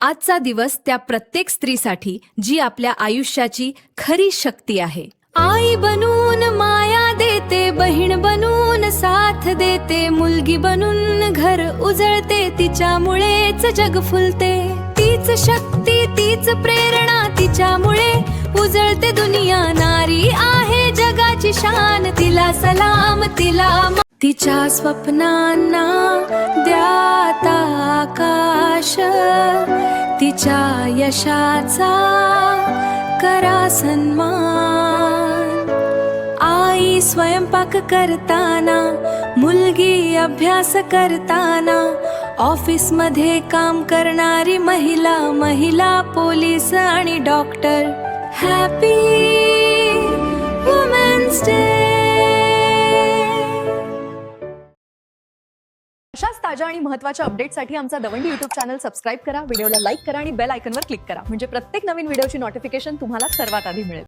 आजचा दिवस त्या प्रत्येक स्त्रीसाठी जी आपल्या आयुष्याची खरी शक्ती आहे। आई बनून माया देते, बहीण बनून साथ देते, मुलगी बनून घर उजळते, तिच्यामुळेच जग फुलते। तीच शक्ती, तीच प्रेरणा, तिच्यामुळे उजळते दुनिया। नारी आहे जगाची शान, तिला सलाम, तिच्या स्वप्नांना द्या आता आकाश, तिच्या यशाचा करा सन्मान। आई स्वयंपाक करताना, मुलगी अभ्यास करताना, ऑफिस मध्ये काम करणारी महिला, महिला पोलीस आणि डॉक्टर। Happy women's day. अशाच ताज्या आणि महत्त्वाच्या अपडेट्ससाठी आमचा दवंडी YouTube चॅनल सबस्क्राइब करा, व्हिडिओला लाईक करा आणि बेल आयकॉनवर क्लिक करा, म्हणजे प्रत्येक नवीन व्हिडिओची नोटिफिकेशन तुम्हाला सर्वात आधी मिळेल।